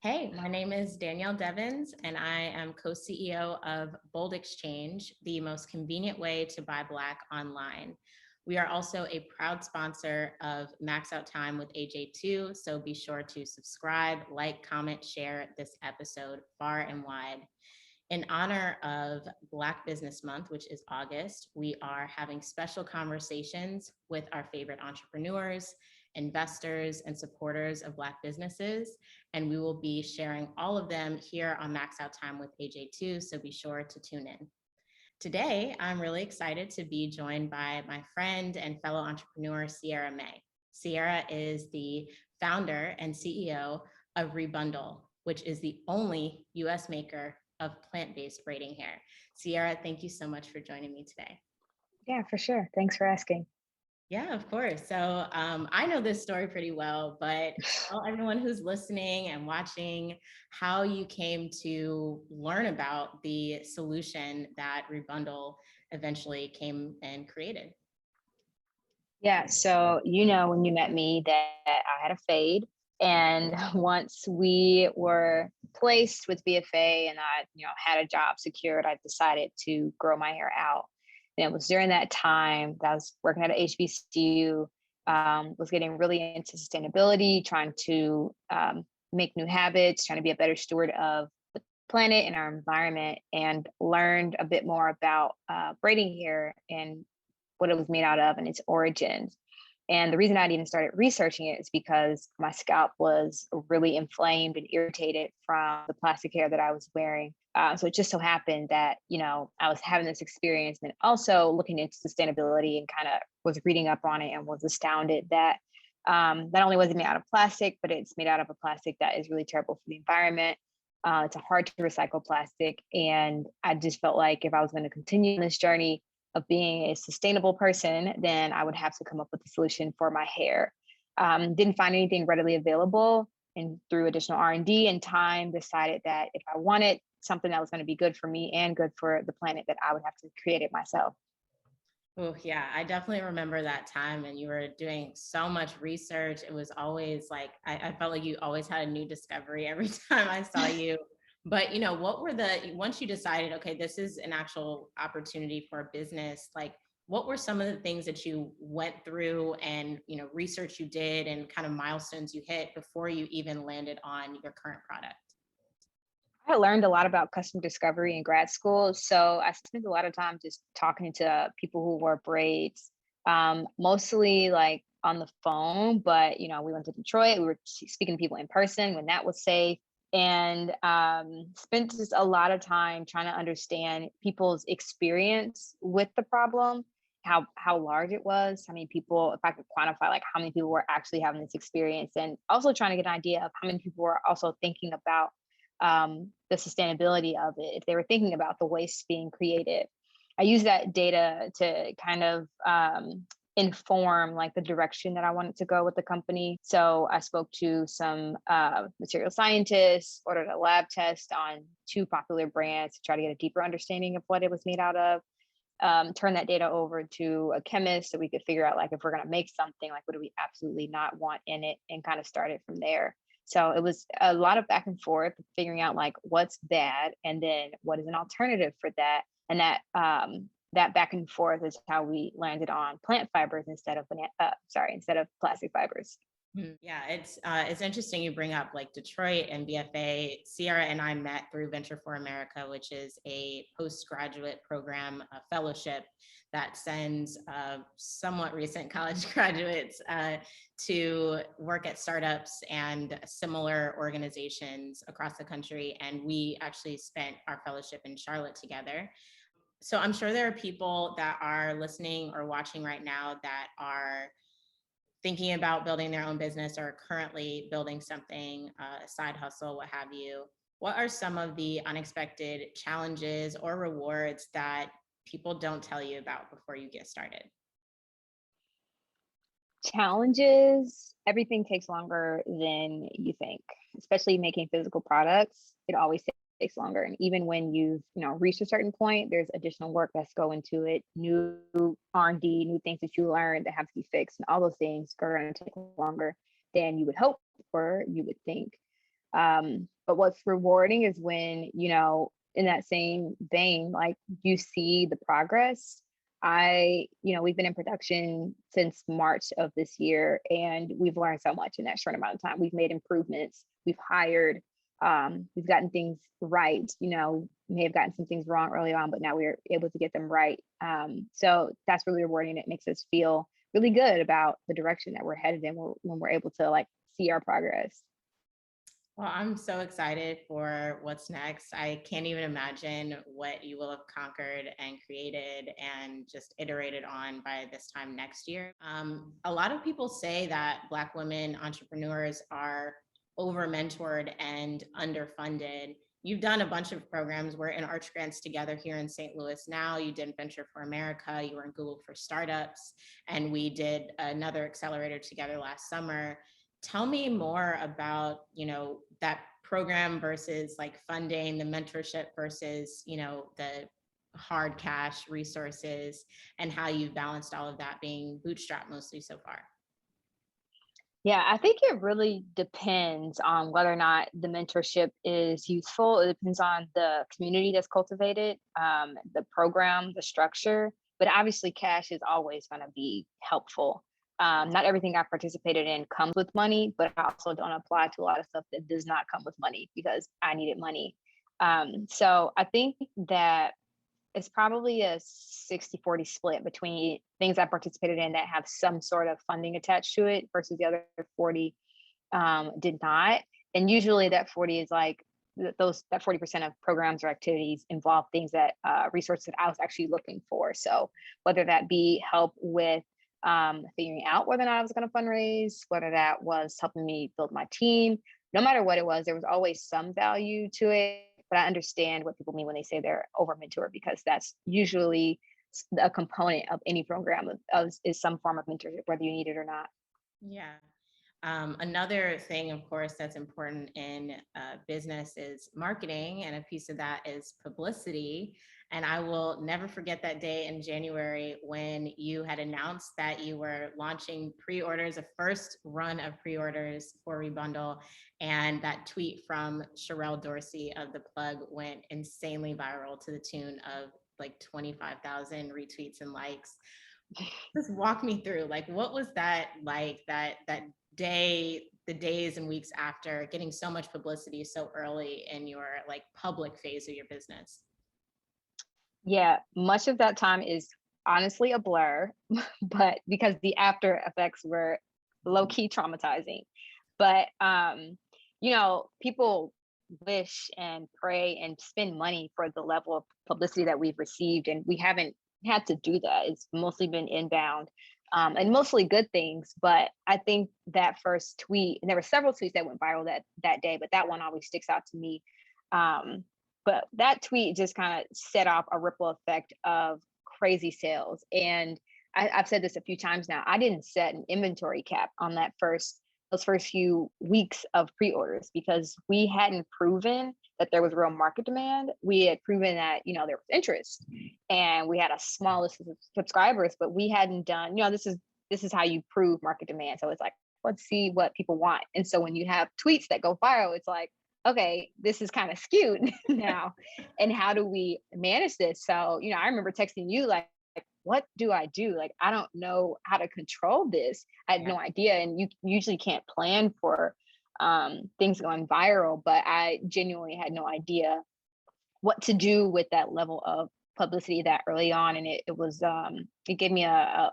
Hey, my name is Danielle Deavens, and I am co-CEO of Bold Exchange, the most convenient way to buy Black online. We are also a proud sponsor of Max Out Time with AJ2, so be sure to subscribe, like, comment, share this episode far and wide. In honor of Black Business Month, which is August, we are having special conversations with our favorite entrepreneurs, investors, and supporters of Black businesses. And we will be sharing all of them here on Max Out Time with AJ2, so be sure to tune in. Today, I'm really excited to be joined by my friend and fellow entrepreneur, Ciara May. Ciara is the founder and CEO of Rebundle, which is the only US maker of plant-based braiding hair. Ciara, thank you so much for joining me today. Yeah, for sure. Thanks for asking. Yeah, of course. So I know this story pretty well, but tell everyone who's listening and watching how you came to learn about the solution that Rebundle eventually came and created. Yeah, so when you met me that I had a fade. And once we were placed with BFA and I, had a job secured, I decided to grow my hair out. And it was during that time that I was working at a HBCU, was getting really into sustainability, trying to make new habits, trying to be a better steward of the planet and our environment, and learned a bit more about braiding hair and what it was made out of and its origins. And the reason I'd even started researching it is because my scalp was really inflamed and irritated from the plastic hair that I was wearing. So it just so happened that, I was having this experience and also looking into sustainability and kind of was reading up on it and was astounded that not only was it made out of plastic, but it's made out of a plastic that is really terrible for the environment. It's a hard to recycle plastic. And I just felt like if I was going to continue this journey of being a sustainable person, then I would have to come up with a solution for my hair. Didn't find anything readily available, and through additional R&D and time, decided that if I wanted something that was going to be good for me and good for the planet, that I would have to create it myself. Oh, yeah, I definitely remember that time, and you were doing so much research. It was always like, I felt like you always had a new discovery every time I saw you. But, what were once you decided, okay, this is an actual opportunity for a business, like, what were some of the things that you went through and, research you did and kind of milestones you hit before you even landed on your current product? I learned a lot about custom discovery in grad school. So I spent a lot of time just talking to people who wore braids, mostly like on the phone. But, we went to Detroit, we were speaking to people in person when that was safe. And spent just a lot of time trying to understand people's experience with the problem, how large it was, how many people, if I could quantify like how many people were actually having this experience, and also trying to get an idea of how many people were also thinking about the sustainability of it, if they were thinking about the waste being created. I use that data to kind of inform like the direction that I wanted to go with the company. So I spoke to some material scientists, ordered a lab test on 2 popular brands to try to get a deeper understanding of what it was made out of. Turn that data over to a chemist so we could figure out like if we're going to make something, like what do we absolutely not want in it, and kind of start it from there. So it was a lot of back and forth, figuring out like what's bad and then what is an alternative for that. And that back and forth is how we landed on plant fibers instead of plastic fibers. Yeah, it's interesting you bring up like Detroit and BFA. Ciara and I met through Venture for America, which is a postgraduate program, a fellowship that sends somewhat recent college graduates to work at startups and similar organizations across the country. And we actually spent our fellowship in Charlotte together. So I'm sure there are people that are listening or watching right now that are thinking about building their own business or currently building something, a side hustle, what have you. What are some of the unexpected challenges or rewards that people don't tell you about before you get started? Challenges, everything takes longer than you think, especially making physical products. It always takes longer. And even when you've, reached a certain point, there's additional work that's go into it, new R&D, new things that you learn that have to be fixed. And all those things are going to take longer than you would hope or you would think. But what's rewarding is when, in that same vein, like you see the progress. We've been in production since March of this year, and we've learned so much in that short amount of time. We've made improvements, we've hired, we've gotten things right. May have gotten some things wrong early on, but now we're able to get them right. So that's really rewarding. It makes us feel really good about the direction that we're headed in when we're able to like see our progress. Well, I'm so excited for what's next. I can't even imagine what you will have conquered and created and just iterated on by this time next year. A lot of people say that Black women entrepreneurs are over mentored and underfunded. You've done a bunch of programs. We're in Arch Grants together here in St. Louis now. You did Venture for America. You were in Google for Startups. And we did another accelerator together last summer. Tell me more about, that program versus like funding, the mentorship versus, the hard cash resources, and how you've balanced all of that being bootstrapped mostly so far. Yeah, I think it really depends on whether or not the mentorship is useful. It depends on the community that's cultivated, the program, the structure. But obviously, cash is always going to be helpful. Not everything I participated in comes with money, but I also don't apply to a lot of stuff that does not come with money because I needed money. So I think that it's probably a 60-40 split between things I participated in that have some sort of funding attached to it versus the other 40 did not. And usually that 40 is like that 40% of programs or activities involve things that resources that I was actually looking for. So whether that be help with figuring out whether or not I was going to fundraise, whether that was helping me build my team, no matter what it was, there was always some value to it. But I understand what people mean when they say they're over mentored, because that's usually a component of any program is some form of mentorship, whether you need it or not. Yeah. Another thing, of course, that's important in business is marketing, and a piece of that is publicity. And I will never forget that day in January when you had announced that you were launching pre-orders, a first run of pre-orders for Rebundle, and that tweet from Sherelle Dorsey of The Plug went insanely viral to the tune of like 25,000 retweets and likes. Just walk me through, like, what was that like, that day, the days and weeks after getting so much publicity so early in your like public phase of your business? Yeah, much of that time is honestly a blur, but because the after effects were low key traumatizing. But people wish and pray and spend money for the level of publicity that we've received, and we haven't had to do that. It's mostly been inbound, and mostly good things. But I think that first tweet, and there were several tweets that went viral that day, but that one always sticks out to me. But that tweet just kind of set off a ripple effect of crazy sales. And I've said this a few times now. I didn't set an inventory cap on those first few weeks of pre-orders because we hadn't proven that there was real market demand. We had proven that there was interest, and we had a small list of subscribers, but we hadn't done. This is how you prove market demand. So it's like, let's see what people want. And so when you have tweets that go viral, it's like, okay, this is kind of skewed now. And how do we manage this? So, I remember texting you like, what do I do? Like, I don't know how to control this. I had no idea. And you usually can't plan for things going viral, but I genuinely had no idea what to do with that level of publicity that early on. And it gave me a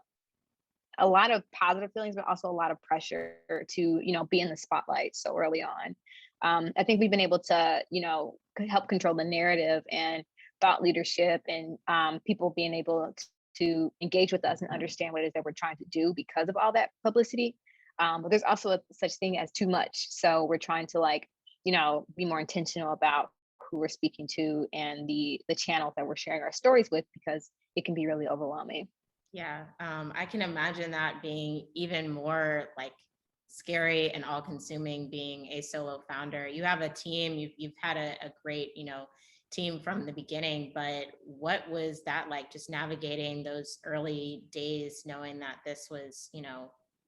lot of positive feelings, but also a lot of pressure to, be in the spotlight so early on. I think we've been able to, help control the narrative and thought leadership, and people being able to engage with us and understand what it is that we're trying to do because of all that publicity. But there's also such thing as too much. So we're trying to be more intentional about who we're speaking to and the channels that we're sharing our stories with, because it can be really overwhelming. Yeah, I can imagine that being even more like scary and all-consuming being a solo founder. You have a team, you've had a great, team from the beginning, but what was that like, just navigating those early days, knowing that this was,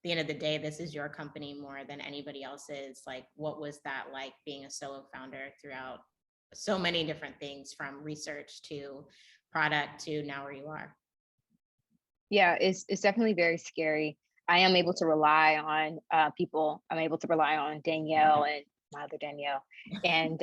the end of the day, this is your company more than anybody else's. Like, what was that like being a solo founder throughout so many different things, from research to product to now where you are? Yeah, it's definitely very scary. I am able to rely on people. I'm able to rely on Danielle and my other Danielle, and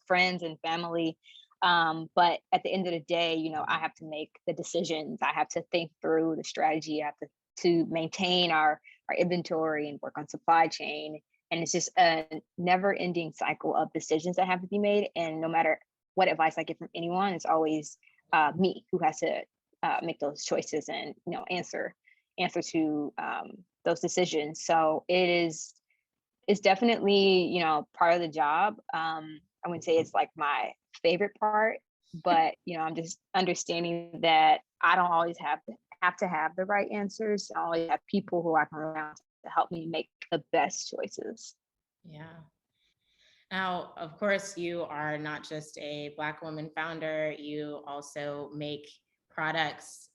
friends and family. But at the end of the day, I have to make the decisions. I have to think through the strategy. I have to maintain our inventory and work on supply chain. And it's just a never ending cycle of decisions that have to be made. And no matter what advice I get from anyone, it's always me who has to make those choices and answer to those decisions. So it's definitely part of the job. I wouldn't say it's like my favorite part, but I'm just understanding that I don't always have to have the right answers. I always have people who I can rely on to help me make the best choices. Yeah. Now, of course, you are not just a Black woman founder, you also make products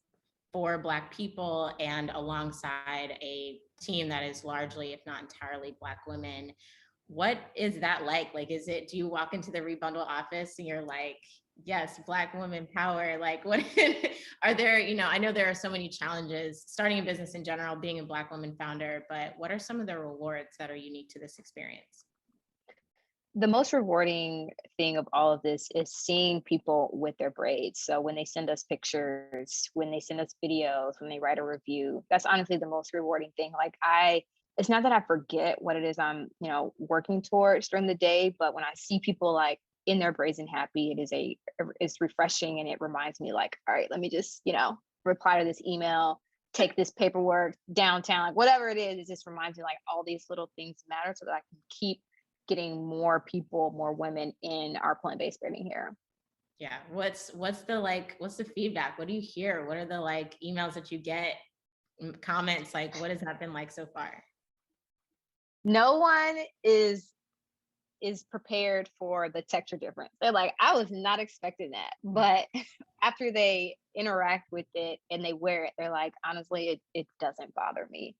for Black people and alongside a team that is largely, if not entirely, Black women. What is that like? Like, do you walk into the Rebundle office and you're like, yes, Black women power? Like, what are there, I know there are so many challenges starting a business in general, being a Black woman founder, but what are some of the rewards that are unique to this experience? The most rewarding thing of all of this is seeing people with their braids. So when they send us pictures, when they send us videos, when they write a review, that's honestly the most rewarding thing. It's not that I forget what it is I'm, working towards during the day, but when I see people like in their braids and happy, it's refreshing, and it reminds me like, all right, let me just, reply to this email, take this paperwork downtown, like whatever it is. It just reminds me like all these little things matter so that I can keep getting more people, more women in our plant-based braiding here. Yeah. What's the feedback? What do you hear? What are the emails that you get, comments? Like, what has that been like so far? No one is prepared for the texture difference. They're like, I was not expecting that. But after they interact with it and they wear it, they're like, honestly, it doesn't bother me.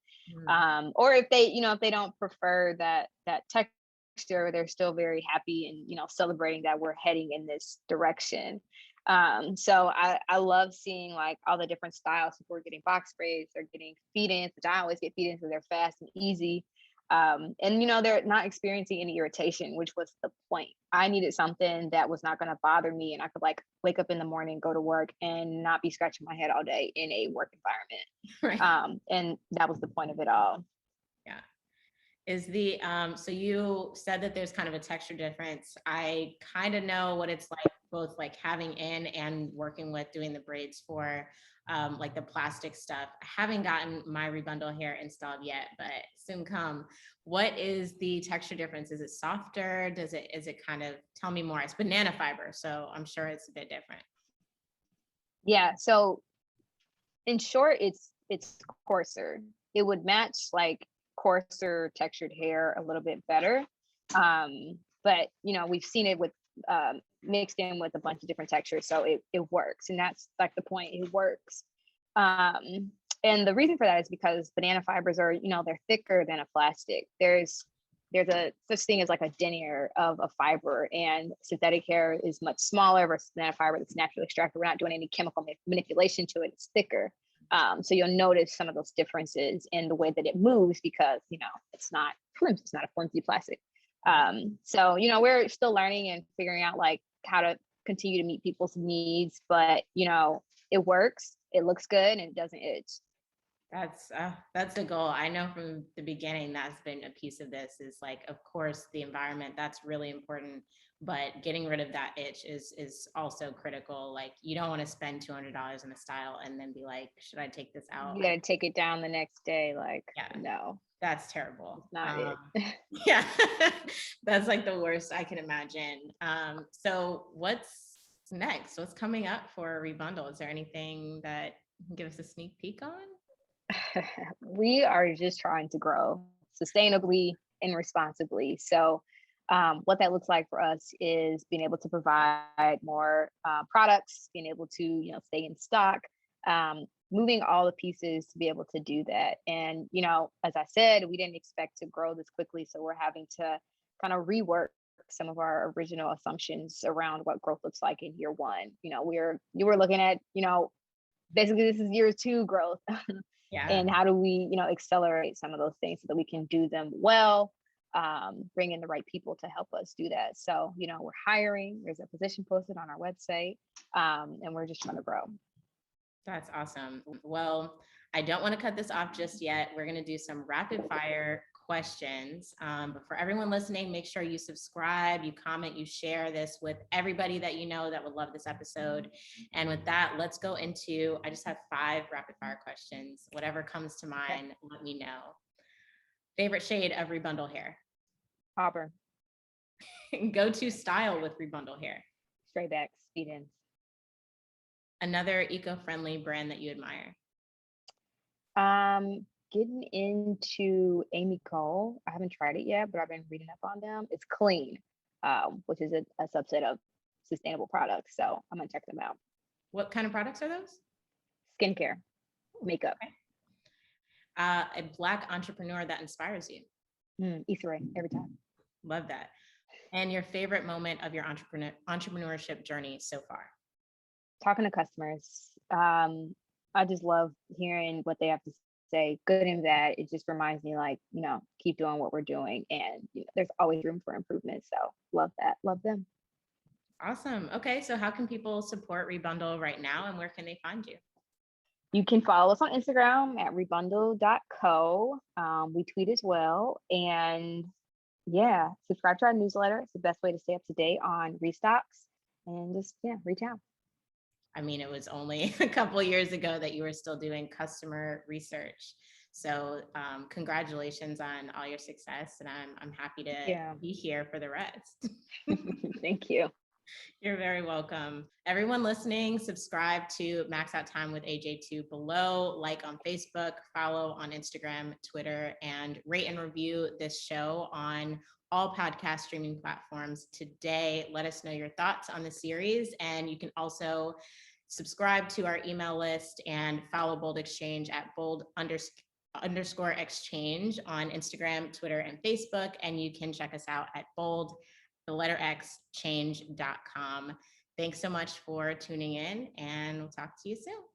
Or if they don't prefer that texture, they're still very happy and celebrating that we're heading in this direction. So I love seeing like all the different styles. People are getting box braids, they're getting feed-ins, which I always get feed-ins because they're fast and easy. And they're not experiencing any irritation, which was the point. I needed something that was not going to bother me, and I could like wake up in the morning, go to work, and not be scratching my head all day in a work environment. Right. And that was the point of it all. Yeah. So you said that there's kind of a texture difference. I kind of know what it's like, both like having in and working with doing the braids for like the plastic stuff. I haven't gotten my Rebundle hair installed yet, but soon come. What is the texture difference? Is it softer? Is it kind of, tell me more? It's banana fiber, so I'm sure it's a bit different. Yeah. So in short, it's coarser. It would match like coarser textured hair a little bit better. But we've seen it with mixed in with a bunch of different textures, so it works, and that's like the point. It works. And the reason for that is because banana fibers are they're thicker than a plastic. There's a such thing as like a denier of a fiber, and synthetic hair is much smaller versus banana fiber that's naturally extracted. We're not doing any chemical manipulation to it. It's thicker. So you'll notice some of those differences in the way that it moves because it's not flimsy. It's not a flimsy plastic. So we're still learning and figuring out like how to continue to meet people's needs, but it works. It looks good and it doesn't itch. That's the goal. I know from the beginning that's been a piece of this, is like, of course, the environment, that's really important, but getting rid of that itch is also critical. Like, you don't want to spend $200 on a style and then be like, should I take this out? You got to take it down the next day. Like, yeah, no, that's terrible. it's not it. Yeah, that's like the worst I can imagine. So what's next? What's coming up for Rebundle? Is there anything that you can give us a sneak peek on? We are just trying to grow sustainably and responsibly. So, what that looks like for us is being able to provide more products, being able to stay in stock, moving all the pieces to be able to do that. And, as I said, we didn't expect to grow this quickly. So we're having to kind of rework some of our original assumptions around what growth looks like in year one. You were looking at, basically this is year two growth. Yeah. And how do we, accelerate some of those things so that we can do them well, bring in the right people to help us do that. So, we're hiring, there's a position posted on our website, and we're just trying to grow. That's awesome. Well, I don't want to cut this off just yet. We're going to do some rapid fire questions. But for everyone listening, make sure you subscribe, you comment, you share this with everybody that you know that would love this episode. And with that, let's go into, I just have 5 rapid fire questions. Whatever comes to mind, let me know. Favorite shade of Rebundle hair? Auburn. Go-to style with Rebundle hair? Straight backs, speed ins. Another eco-friendly brand that you admire? Getting into Amy Cole. I haven't tried it yet, but I've been reading up on them. It's Clean, which is a subset of sustainable products. So I'm gonna check them out. What kind of products are those? Skincare, makeup. Okay. A Black entrepreneur that inspires you? Issa Rae, every time. Love that. And your favorite moment of your entrepreneurship journey so far? Talking to customers. I just love hearing what they have to say, good and bad. It just reminds me, like, keep doing what we're doing, and there's always room for improvement. So love that. Love them. Awesome. Okay, so how can people support Rebundle right now, and where can they find you? You can follow us on Instagram at rebundle.co. We tweet as well. And subscribe to our newsletter. It's the best way to stay up to date on restocks, and just, reach out. I mean, it was only a couple of years ago that you were still doing customer research. So congratulations on all your success. And I'm happy to be here for the rest. Thank you. You're very welcome. Everyone listening, subscribe to Max Out Time with AJ2 below, like on Facebook, follow on Instagram, Twitter, and rate and review this show on all podcast streaming platforms today. Let us know your thoughts on the series. And you can also subscribe to our email list and follow Bold Exchange at bold_exchange on Instagram, Twitter, and Facebook. And you can check us out at bold_exchange.com. Thanks so much for tuning in, and we'll talk to you soon.